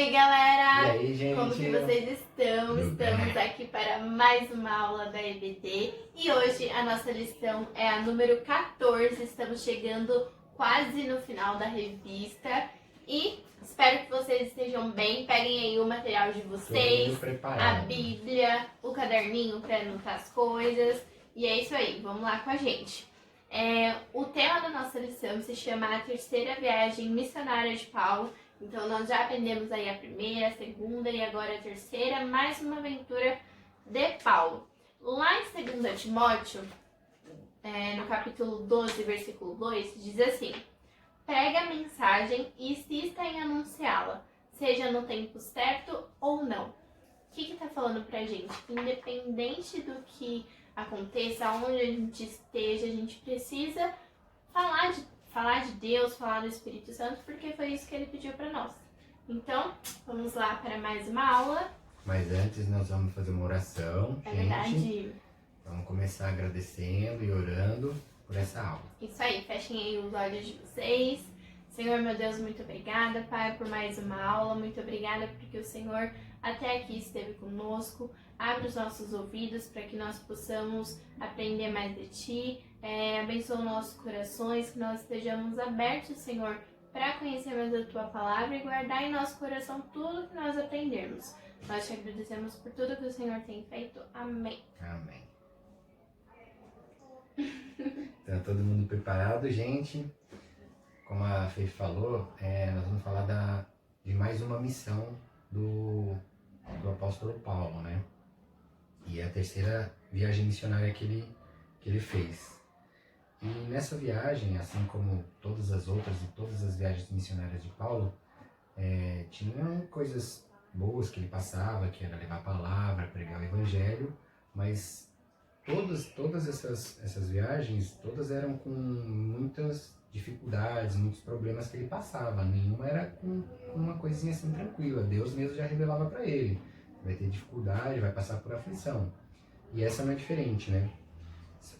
Oi, galera! E aí, gente? Como que vocês estão? Estamos aqui para mais uma aula da EBD e hoje a nossa lição é a número 14. Estamos chegando quase no final da revista e espero que vocês estejam bem. Peguem aí o material de vocês, a Bíblia, o caderninho para anotar as coisas e é isso aí, vamos lá com a gente. O tema da nossa lição se chama A Terceira Viagem Missionária de Paulo. Então nós já aprendemos aí a primeira, a segunda e agora a terceira, mais uma aventura de Paulo. Lá em 2 Timóteo, no capítulo 12, versículo 2, diz assim: pregue a mensagem e insista em anunciá-la, seja no tempo certo ou não. O que está falando pra gente? Independente do que aconteça, aonde a gente esteja, a gente precisa falar de Deus, falar do Espírito Santo, porque foi isso que ele pediu para nós. Então, vamos lá para mais uma aula. Mas antes nós vamos fazer uma oração, É gente. verdade. Vamos começar agradecendo e orando por essa aula. Isso aí, fechem aí os olhos de vocês. Senhor, meu Deus, muito obrigada, Pai, por mais uma aula. Muito obrigada porque o Senhor até aqui esteve conosco. Abre os nossos ouvidos para que nós possamos aprender mais de Ti. Abençoa nossos corações, que nós estejamos abertos, Senhor, para conhecer mais a Tua Palavra e guardar em nosso coração tudo que nós aprendermos. Nós te agradecemos por tudo que o Senhor tem feito. Amém. Amém. Então, todo mundo preparado, gente? Como a Fê falou, nós vamos falar de mais uma missão do apóstolo Paulo, né? E é a terceira viagem missionária que ele fez. E nessa viagem, assim como todas as outras e todas as viagens missionárias de Paulo, tinham coisas boas que ele passava, que era levar a palavra, pregar o evangelho, mas todas essas viagens, todas eram com muitas dificuldades, muitos problemas que ele passava. Nenhuma era com uma coisinha assim tranquila. Deus mesmo já revelava para ele: vai ter dificuldade, vai passar por aflição. E essa não é diferente, né?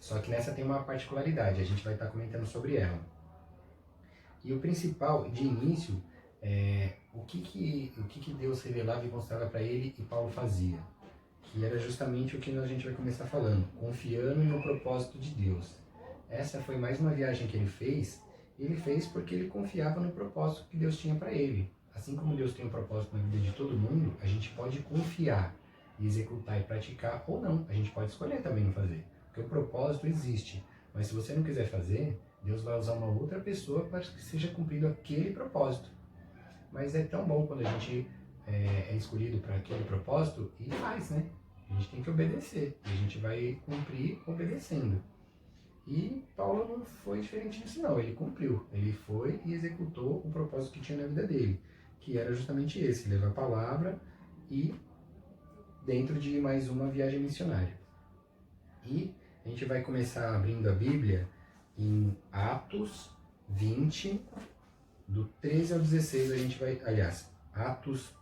Só que nessa tem uma particularidade, a gente vai estar comentando sobre ela. E o principal, de início, o que Deus revelava e mostrava para ele e Paulo fazia. Que era justamente o que a gente vai começar falando, confiando no propósito de Deus. Essa foi mais uma viagem que ele fez porque ele confiava no propósito que Deus tinha para ele. Assim como Deus tem um propósito na vida de todo mundo, a gente pode confiar e executar e praticar ou não. A gente pode escolher também não fazer, porque o propósito existe. Mas se você não quiser fazer, Deus vai usar uma outra pessoa para que seja cumprido aquele propósito. Mas é tão bom quando a gente é escolhido para aquele propósito e faz, né? A gente tem que obedecer, e a gente vai cumprir obedecendo. E Paulo não foi diferente disso não, ele cumpriu, ele foi e executou o propósito que tinha na vida dele, que era justamente esse, levar a palavra e dentro de mais uma viagem missionária. E a gente vai começar abrindo a Bíblia em Atos 20, do 13 ao 16 a gente vai, aliás, Atos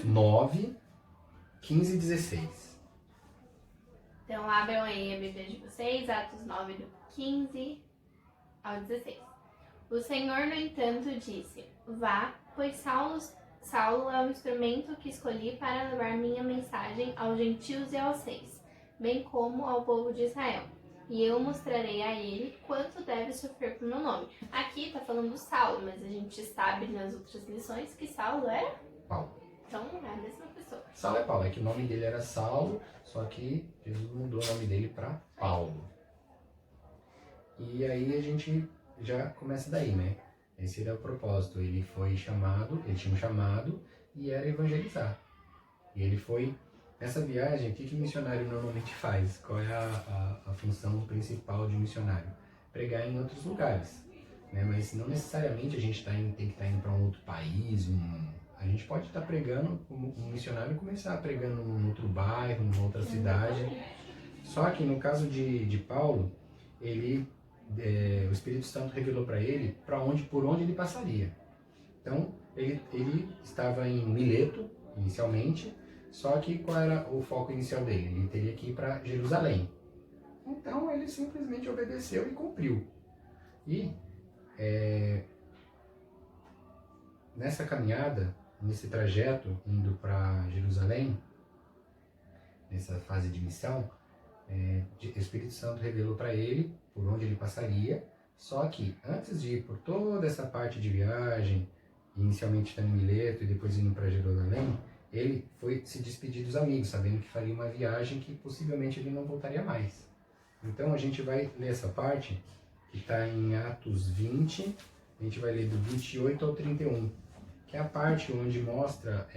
9, 15 e 16. Então abram aí a Bíblia de vocês, Atos 9, do 15 ao 16. O Senhor, no entanto, disse: vá, pois Saulo é o instrumento que escolhi para levar minha mensagem aos gentios e aos reis, bem como ao povo de Israel. E eu mostrarei a ele quanto deve sofrer por meu nome. Aqui está falando Saulo, mas a gente sabe nas outras lições que Saulo era Paulo. Então é a mesma pessoa. Saulo é Paulo, é que o nome dele era Saulo, só que Jesus mudou o nome dele para Paulo. E aí a gente já começa daí, né? Esse era o propósito. Ele foi chamado, ele tinha um chamado e era evangelizar. E ele foi, nessa viagem, o que o missionário normalmente faz? Qual é a função principal de um missionário? Pregar em outros lugares, né? Mas não necessariamente a gente tem que estar indo para um outro país, a gente pode estar pregando, um missionário começar pregando num outro bairro, numa outra cidade. Só que no caso de Paulo, o Espírito Santo revelou para ele por onde ele passaria. Então, ele estava em Mileto, inicialmente, só que qual era o foco inicial dele? Ele teria que ir para Jerusalém. Então, ele simplesmente obedeceu e cumpriu. E nessa caminhada, nesse trajeto, indo para Jerusalém, nessa fase de missão, o Espírito Santo revelou para ele por onde ele passaria, só que antes de ir por toda essa parte de viagem, inicialmente estando em Mileto e depois indo para Jerusalém, ele foi se despedir dos amigos, sabendo que faria uma viagem que possivelmente ele não voltaria mais. Então a gente vai ler essa parte, que está em Atos 20, a gente vai ler do 28 ao 31, que é a parte onde mostra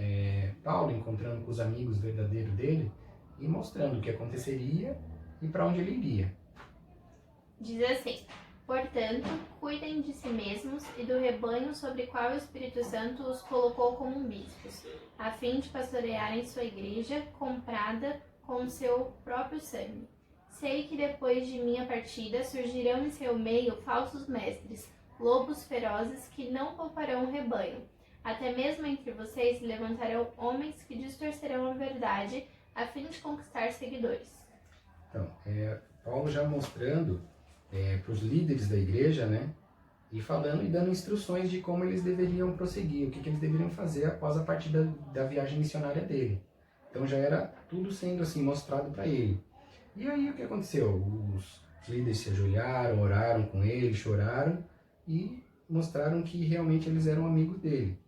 Paulo encontrando com os amigos verdadeiros dele e mostrando o que aconteceria e para onde ele iria. Diz assim: portanto, cuidem de si mesmos e do rebanho sobre qual o Espírito Santo os colocou como bispos, a fim de pastorearem sua igreja, comprada com seu próprio sangue. Sei que depois de minha partida surgirão em seu meio falsos mestres, lobos ferozes que não pouparão o rebanho. Até mesmo entre vocês se levantarão homens que distorcerão a verdade, a fim de conquistar seguidores. Então, Paulo já mostrando para os líderes da igreja, né, e falando e dando instruções de como eles deveriam prosseguir, o que eles deveriam fazer após a partida da viagem missionária dele. Então já era tudo sendo assim mostrado para ele. E aí o que aconteceu? Os líderes se ajoelharam, oraram com ele, choraram e mostraram que realmente eles eram amigos dele.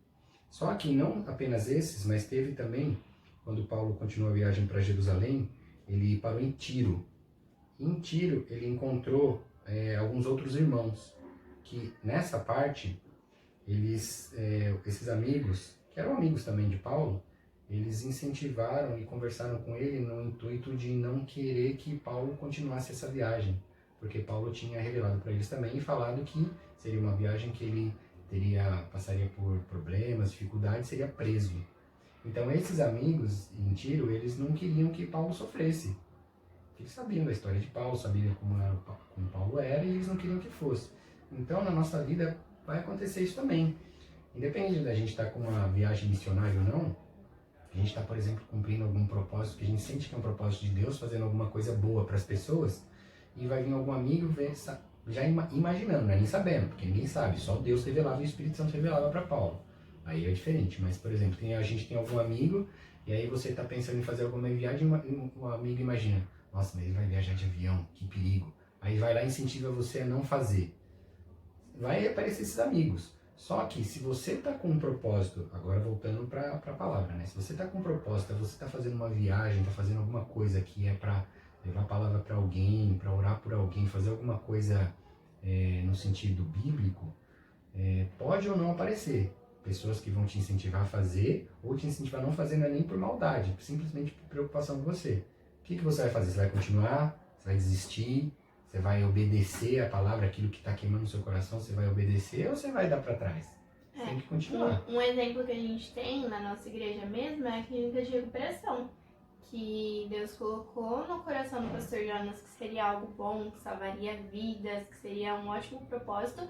Só que não apenas esses, mas teve também, quando Paulo continuou a viagem para Jerusalém, ele parou em Tiro. Em Tiro ele encontrou alguns outros irmãos, que nessa parte, esses amigos, que eram amigos também de Paulo, eles incentivaram e conversaram com ele no intuito de não querer que Paulo continuasse essa viagem, porque Paulo tinha revelado para eles também e falado que seria uma viagem que ele passaria por problemas, dificuldades, seria preso. Então esses amigos em Tiro, eles não queriam que Paulo sofresse. Eles sabiam da história de Paulo, sabiam como Paulo era e eles não queriam que fosse. Então na nossa vida vai acontecer isso também. Independente da gente estar com uma viagem missionária ou não, a gente está, por exemplo, cumprindo algum propósito que a gente sente que é um propósito de Deus, fazendo alguma coisa boa para as pessoas, e vai vir algum amigo já imaginando, não é nem sabendo, porque ninguém sabe, só Deus revelava e o Espírito Santo revelava para Paulo. Aí é diferente, mas, por exemplo, a gente tem algum amigo, e aí você está pensando em fazer alguma viagem, e um amigo imagina, nossa, mas ele vai viajar de avião, que perigo. Aí vai lá e incentiva você a não fazer. Vai aparecer esses amigos. Só que se você está com um propósito, agora voltando para a palavra, né? Se você está com um propósito, você está fazendo uma viagem, está fazendo alguma coisa que é para levar a palavra para alguém, para orar por alguém, fazer alguma coisa no sentido bíblico, pode ou não aparecer pessoas que vão te incentivar a fazer, ou te incentivar a não fazer, não é nem por maldade, simplesmente por preocupação com você. O que você vai fazer? Você vai continuar? Você vai desistir? Você vai obedecer a palavra, aquilo que está queimando no seu coração, você vai obedecer ou você vai dar para trás? Você tem que continuar. Um exemplo que a gente tem na nossa igreja mesmo é a clínica de recuperação, que Deus colocou no coração do pastor Jonas que seria algo bom, que salvaria vidas, que seria um ótimo propósito.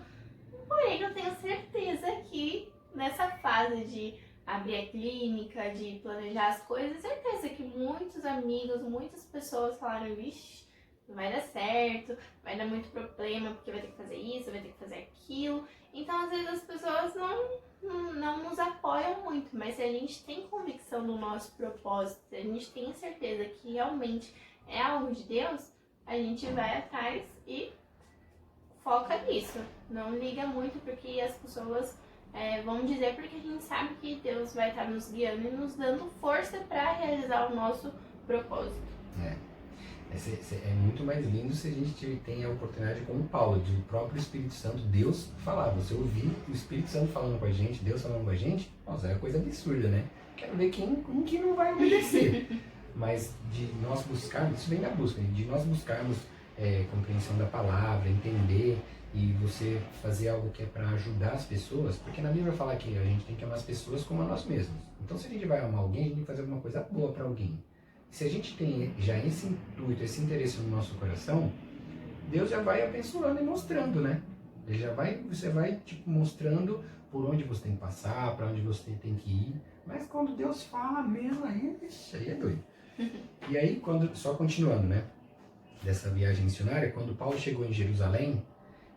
Porém, eu tenho certeza que nessa fase de abrir a clínica, de planejar as coisas, certeza que muitos amigos, muitas pessoas falaram, vixe, não vai dar certo, vai dar muito problema, porque vai ter que fazer isso, vai ter que fazer aquilo. Então, às vezes, as pessoas não nos apoiam muito, mas se a gente tem convicção no nosso propósito, se a gente tem certeza que realmente é algo de Deus, a gente vai atrás e foca nisso. Não liga muito porque as pessoas vão dizer, porque a gente sabe que Deus vai estar nos guiando e nos dando força para realizar o nosso propósito. É muito mais lindo se a gente tem a oportunidade, como Paulo, de o próprio Espírito Santo, Deus falar. Você ouvir o Espírito Santo falando com a gente, Deus falando com a gente, nossa, é uma coisa absurda, né? Quero ver quem que não vai obedecer. Mas de nós buscarmos, isso vem da busca, de nós buscarmos compreensão da palavra, entender e você fazer algo que é para ajudar as pessoas, porque na Bíblia fala que a gente tem que amar as pessoas como a nós mesmos. Então se a gente vai amar alguém, a gente tem que fazer alguma coisa boa para alguém. Se a gente tem já esse intuito, esse interesse no nosso coração, Deus já vai abençoando e mostrando, né? Você vai mostrando por onde você tem que passar, para onde você tem que ir. Mas quando Deus fala mesmo, aí é doido. E aí, só continuando, né? Dessa viagem missionária, quando Paulo chegou em Jerusalém,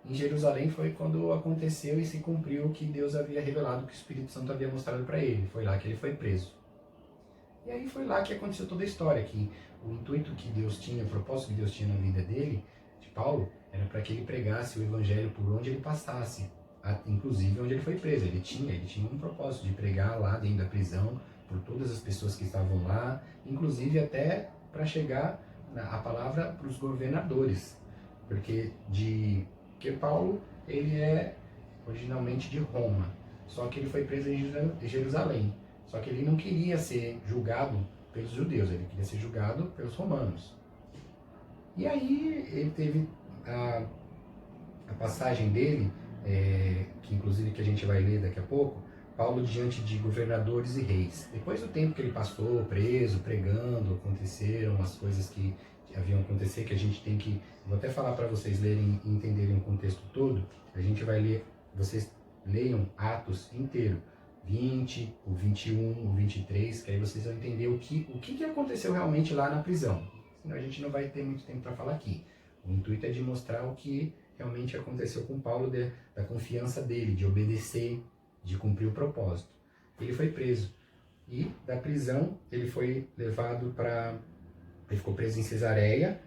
em Jerusalém foi quando aconteceu e se cumpriu o que Deus havia revelado, que o Espírito Santo havia mostrado para ele. Foi lá que ele foi preso. E aí foi lá que aconteceu toda a história, que o intuito que Deus tinha, o propósito que Deus tinha na vida dele, de Paulo, era para que ele pregasse o evangelho por onde ele passasse, inclusive onde ele foi preso. Ele tinha um propósito de pregar lá dentro da prisão, por todas as pessoas que estavam lá, inclusive até para chegar a palavra para os governadores, porque Paulo ele é originalmente de Roma, só que ele foi preso em Jerusalém. Só que ele não queria ser julgado pelos judeus, ele queria ser julgado pelos romanos. E aí ele teve a passagem dele, que inclusive que a gente vai ler daqui a pouco, Paulo diante de governadores e reis. Depois do tempo que ele passou preso, pregando, aconteceram as coisas que haviam acontecido, que a gente tem que... Vou até falar para vocês lerem e entenderem o contexto todo. A gente vai ler, vocês leiam Atos inteiro. 20, o 21, o 23, que aí vocês vão entender o que aconteceu realmente lá na prisão. Senão a gente não vai ter muito tempo para falar aqui. O intuito é de mostrar o que realmente aconteceu com Paulo, da confiança dele, de obedecer, de cumprir o propósito. Ele foi preso. E da prisão ele foi levado para... Ele ficou preso em Cesareia,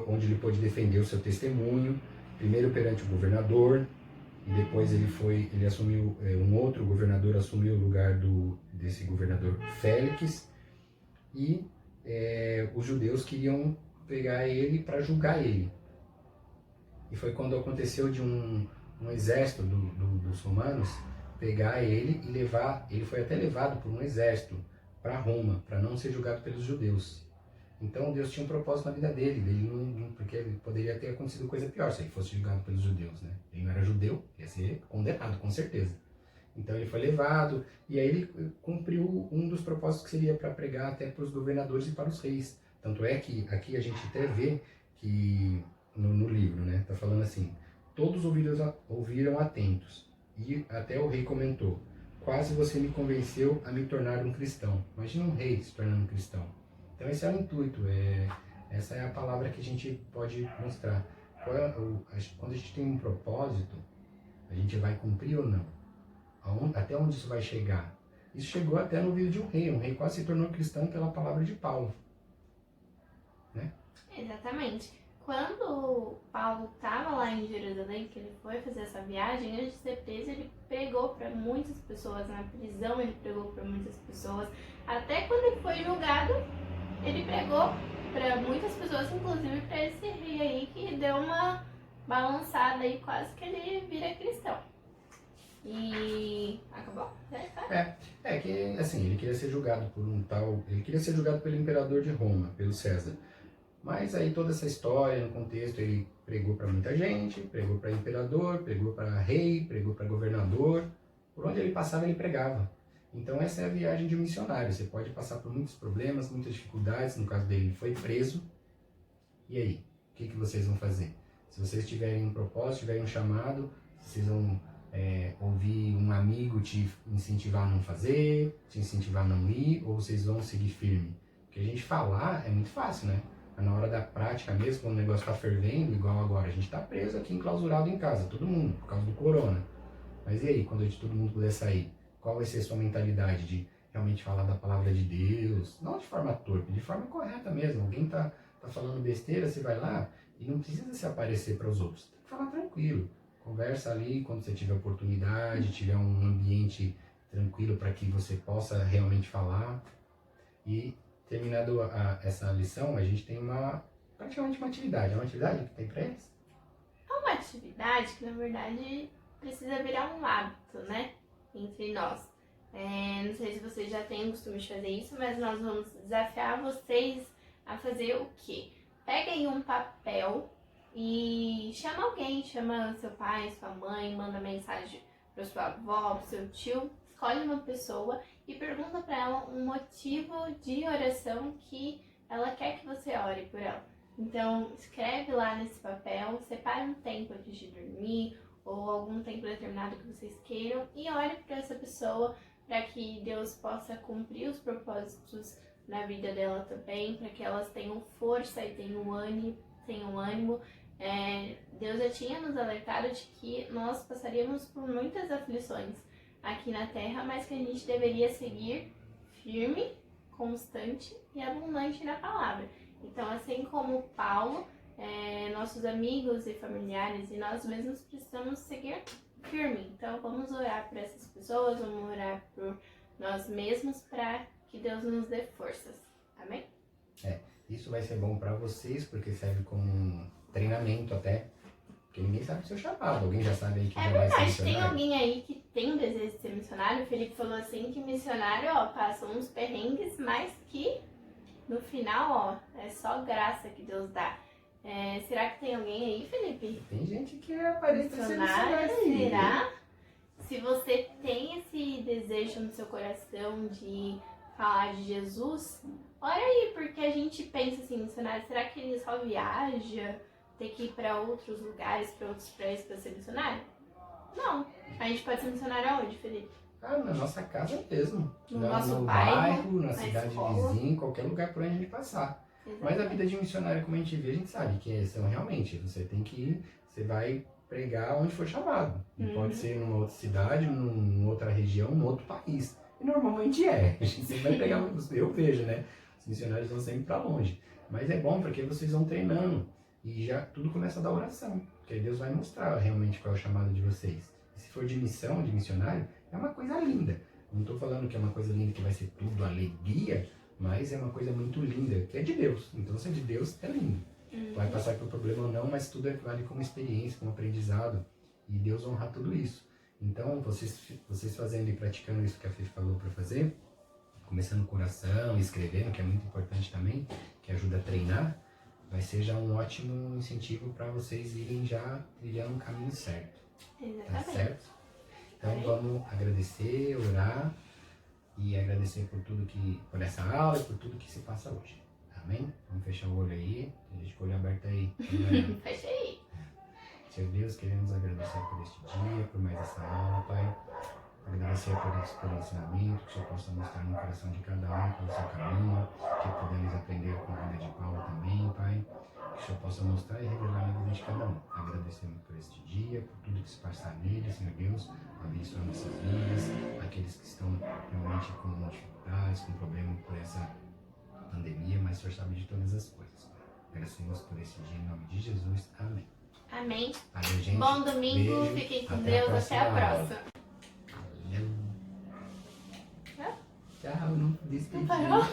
onde ele pôde defender o seu testemunho, primeiro perante o governador, e depois ele assumiu, um outro governador assumiu o lugar desse governador Félix, e os judeus queriam pegar ele para julgar ele. E foi quando aconteceu de um exército dos romanos pegar ele e levar, ele foi até levado por um exército para Roma, para não ser julgado pelos judeus. Então Deus tinha um propósito na vida dele, porque ele poderia ter acontecido coisa pior se ele fosse julgado pelos judeus, né? Ele não era judeu, ia ser condenado, com certeza. Então ele foi levado, e aí ele cumpriu um dos propósitos que seria para pregar até para os governadores e para os reis. Tanto é que aqui a gente até vê que no livro, né? Tá falando assim, todos ouviram atentos, e até o rei comentou, quase você me convenceu a me tornar um cristão. Imagina um rei se tornando um cristão. Então esse é o intuito, essa é a palavra que a gente pode mostrar. Quando a gente tem um propósito, a gente vai cumprir ou não? Até onde isso vai chegar? Isso chegou até no vídeo de um rei quase se tornou cristão pela palavra de Paulo. Né? Exatamente. Quando Paulo estava lá em Jerusalém, que ele foi fazer essa viagem, antes de ser preso, ele pregou para muitas pessoas. Na prisão ele pregou para muitas pessoas. Até quando ele foi julgado, ele pregou para muitas pessoas, inclusive para esse rei aí que deu uma balançada aí, quase que ele vira cristão. E acabou? Que assim, ele queria ser julgado por ele queria ser julgado pelo imperador de Roma, pelo César. Mas aí toda essa história, no contexto, ele pregou para muita gente, pregou para imperador, pregou para rei, pregou para governador. Por onde ele passava, ele pregava. Então essa é a viagem de um missionário. Você pode passar por muitos problemas, muitas dificuldades. No caso dele, ele foi preso. E aí? O que vocês vão fazer? Se vocês tiverem um propósito, tiverem um chamado, vocês vão ouvir um amigo te incentivar a não fazer, te incentivar a não ir, ou vocês vão seguir firme? Porque a gente falar é muito fácil, né? Na hora da prática mesmo, quando o negócio está fervendo, igual agora, a gente está preso aqui, enclausurado em casa, todo mundo, por causa do corona. Mas e aí, quando todo mundo puder sair? Qual vai ser a sua mentalidade de realmente falar da palavra de Deus? Não de forma torpe, de forma correta mesmo. Alguém tá falando besteira, você vai lá e não precisa se aparecer para os outros. Tem que falar tranquilo. Conversa ali quando você tiver oportunidade, tiver um ambiente tranquilo para que você possa realmente falar. E terminando essa lição, a gente tem praticamente uma atividade. É uma atividade que tem para eles? É uma atividade que, na verdade, precisa virar um hábito, né? Entre nós. Não sei se vocês já têm o costume de fazer isso, mas nós vamos desafiar vocês a fazer o quê? Peguem um papel e chama alguém, chama seu pai, sua mãe, manda mensagem para sua avó, para seu tio, escolhe uma pessoa e pergunta para ela um motivo de oração que ela quer que você ore por ela. Então, escreve lá nesse papel, separe um tempo antes de dormir ou algum tempo determinado que vocês queiram e ore para essa pessoa para que Deus possa cumprir os propósitos na vida dela também, para que elas tenham força e tenham ânimo Deus já tinha nos alertado de que nós passaríamos por muitas aflições aqui na terra, mas que a gente deveria seguir firme, constante e abundante na palavra. Então, assim como Paulo, nossos amigos e familiares e nós mesmos precisamos seguir firme. Então, vamos orar por essas pessoas, vamos orar por nós mesmos para que Deus nos dê forças. Amém? Isso vai ser bom para vocês, porque serve como um treinamento até. Porque ninguém sabe o seu chamado. Alguém já sabe aí que já vai ser Verdade, missionário? tem alguém aí que tem um desejo de ser missionário? O Felipe falou assim que missionário, ó, passa uns perrengues, mas que no final, ó, é só graça que Deus dá. Será que tem alguém aí, Felipe? Tem gente que aparece ser missionário aí. Será? Se você tem esse desejo no seu coração de falar de Jesus, olha aí, porque a gente pensa assim, missionário, será que ele só viaja, tem que ir para outros lugares, para outros países para ser missionário? Não. A gente pode ser missionário aonde, Felipe? Na nossa casa mesmo. No nosso no bairro, na cidade escola. vizinha, em qualquer lugar por onde a gente passar. Mas a vida de missionário, como a gente vê, a gente sabe que são realmente, você tem que ir, você vai pregar onde for chamado. E pode ser numa outra cidade, numa outra região, num outro país. E normalmente a gente sempre vai pregar, eu vejo, né? Os missionários vão sempre para longe. Mas é bom porque vocês vão treinando e já tudo começa da oração. Porque aí Deus vai mostrar realmente qual é o chamado de vocês. E se for de missão, de missionário, é uma coisa linda. Não estou falando que é uma coisa linda que vai ser tudo alegria, mas é uma coisa muito linda, que é de Deus. Então, se é de Deus, é lindo. Vai passar por problema ou não, mas tudo vale como experiência, como aprendizado. E Deus honra tudo isso. Então, vocês fazendo e praticando isso que a Fê falou para fazer, começando com oração, escrevendo, que é muito importante também, que ajuda a treinar, vai ser já um ótimo incentivo para vocês irem já trilhando um caminho certo. Exatamente. Tá certo? Então, vamos agradecer, orar e agradecer por essa aula e por tudo que se passa hoje. Amém? Vamos fechar o olho aí, a gente com o olho aberto aí. Fecha aí. Senhor Deus, queremos agradecer por este dia, por mais essa aula, Pai. Agradecer por ensinamento, que o Senhor possa mostrar no coração de cada um qual é o seu caminho, que podemos aprender com a vida de Paulo também, Pai. Que o Senhor possa mostrar e revelar na vida de cada um. Agradecemos por este dia, por tudo que se passa nele, Senhor Deus. Abençoa nossas vidas, aqueles que estão realmente com dificuldades, com problemas por essa pandemia, mas o Senhor sabe de todas as coisas. Agradecemos por esse dia, em nome de Jesus. Amém. Amém. Valeu, gente. Bom domingo, Beijo. fiquem com Até Deus, a até a próxima próxima. Valeu. Tchau, não despedi. Não parou?